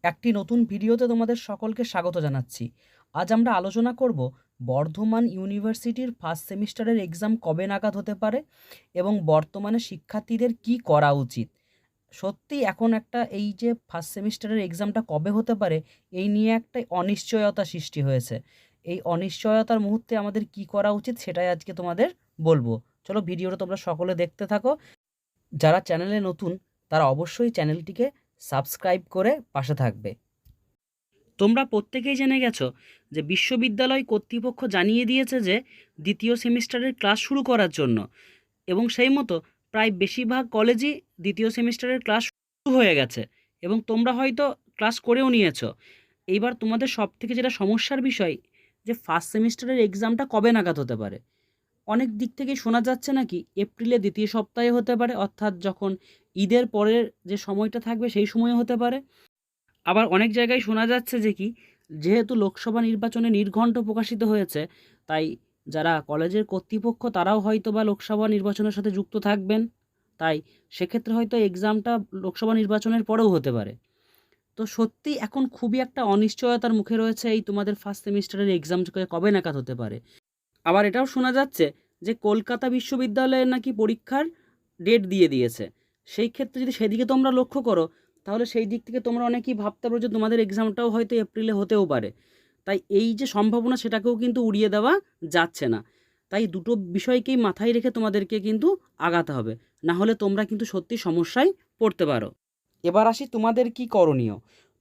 একটি নতুন ভিডিওতে তোমাদের সকলকে স্বাগত জানাচ্ছি। আজ আমরা আলোচনা করব বর্ধমান ইউনিভার্সিটির ফার্স্ট সেমিস্টারের এক্সাম কবে নাগাদ হতে পারে এবং বর্তমানে শিক্ষার্থীদের কি করা উচিত। সত্যি এখন একটা এই যে ফার্স্ট সেমিস্টারের এক্সামটা কবে হতে পারে এই নিয়ে একটা অনিশ্চয়তা সৃষ্টি হয়েছে। এই অনিশ্চয়তার মুহূর্তে আমাদের কি করা উচিত সেটাই আজকে তোমাদের বলবো। চলো ভিডিওটা তোমরা সকলে দেখতে থাকো। যারা চ্যানেলে নতুন তারা অবশ্যই চ্যানেলটিকে সাবস্ক্রাইব করে পাশে থাকবে। তোমরা প্রত্যেকেই জেনে গেছো যে বিশ্ববিদ্যালয় কর্তৃপক্ষ জানিয়ে দিয়েছে যে দ্বিতীয় সেমিস্টারের ক্লাস শুরু করার জন্য, এবং সেই মতো প্রায় বেশিরভাগ কলেজই দ্বিতীয় সেমিস্টারের ক্লাস শুরু হয়ে গেছে এবং তোমরা হয়তো ক্লাস করেও নিয়েছো। এইবার তোমাদের সবথেকে যেটা সমস্যার বিষয় যে ফার্স্ট সেমিস্টারের এক্সামটা কবে নাগাদ হতে পারে। অনেক দিক থেকেই শোনা যাচ্ছে নাকি এপ্রিলের দ্বিতীয় সপ্তাহে হতে পারে, অর্থাৎ যখন ঈদের পরের যে সময়টা থাকবে সেই সময়ে হতে পারে। আবার অনেক জায়গায় শোনা যাচ্ছে যে কি, যেহেতু লোকসভা নির্বাচনে নির্ঘণ্ট প্রকাশিত হয়েছে, তাই যারা কলেজের কর্তৃপক্ষ তারাও হয়তো বা লোকসভা নির্বাচনের সাথে যুক্ত থাকবেন, তাই সেক্ষেত্রে হয়তো এক্সামটা লোকসভা নির্বাচনের পরেও হতে পারে। তো সত্যি এখন খুবই একটা অনিশ্চয়তার মুখে রয়েছে এই তোমাদের ফার্স্ট সেমিস্টারের এক্সাম কবে নাগাদ হতে পারে। আবার এটাও শোনা যাচ্ছে যে কলকাতা বিশ্ববিদ্যালয়ের নাকি পরীক্ষার ডেট দিয়ে দিয়েছে। সেই ক্ষেত্রে যদি সেদিকে তোমরা লক্ষ্য করো, তাহলে সেই দিক থেকে তোমরা অনেকেই ভাবতে পারো যে তোমাদের এক্সামটাও হয়তো এপ্রিলে হতেও পারে। তাই এই যে সম্ভাবনা সেটাকেও কিন্তু উড়িয়ে দেওয়া যাচ্ছে না। তাই দুটো বিষয়কেই মাথায় রেখে তোমাদেরকে কিন্তু আগাতে হবে, না হলে তোমরা কিন্তু সত্যি সমস্যায় পড়তে পারো। এবার আসি তোমাদের কি করণীয়।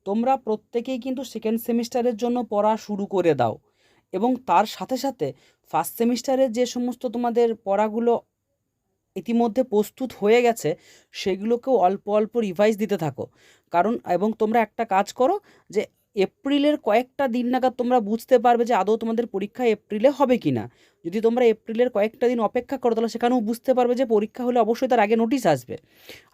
তোমরা প্রত্যেকেই কিন্তু সেকেন্ড সেমিস্টারের জন্য পড়া শুরু করে দাও, এবং তার সাথে সাথে ফার্স্ট সেমিস্টারের যে সমস্ত তোমাদের পড়াগুলো ইতিমধ্যে প্রস্তুত হয়ে গেছে সেগুলোকেও অল্প অল্প রিভাইজ দিতে থাকো। কারণ এবং তোমরা একটা কাজ করো যে এপ্রিলের কয়েকটা দিন নাগাদ তোমরা বুঝতে পারবে যে আদৌ তোমাদের পরীক্ষা এপ্রিলে হবে কি না। যদি তোমরা এপ্রিলের কয়েকটা দিন অপেক্ষা করো তাহলে সেখানেও বুঝতে পারবে যে পরীক্ষা হলে অবশ্যই তার আগে নোটিশ আসবে।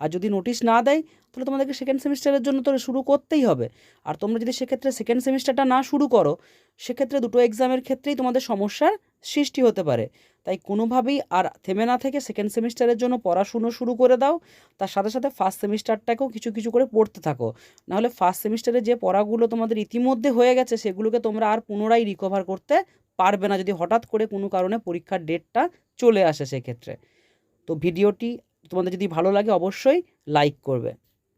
আর যদি নোটিশ না দেয় তাহলে তোমাদেরকে সেকেন্ড সেমিস্টারের জন্য তো শুরু করতেই হবে। আর তোমরা যদি সেক্ষেত্রে সেকেন্ড সেমিস্টারটা না শুরু করো, সেক্ষেত্রে দুটো এক্সামের ক্ষেত্রেই তোমাদের সমস্যার সৃষ্টি হতে পারে। তাই কোনোভাবেই আর থেমে না থেকে সেকেন্ড সেমিস্টারের জন্য পড়াশুনো শুরু করে দাও। তার সাথে সাথে ফার্স্ট সেমিস্টারটাকেও কিছু কিছু করে পড়তে থাকো। নাহলে ফার্স্ট সেমিস্টারে যে পড়াগুলো তোমাদের ইতিমধ্যে হয়ে গেছে সেগুলোকে তোমরা আর পুনরায় রিকভার করতে পারবে না যদি হঠাৎ করে কোনো কারণে পরীক্ষার ডেটটা চলে আসে সেক্ষেত্রে। তো ভিডিওটি তোমাদের যদি ভালো লাগে অবশ্যই লাইক করবে।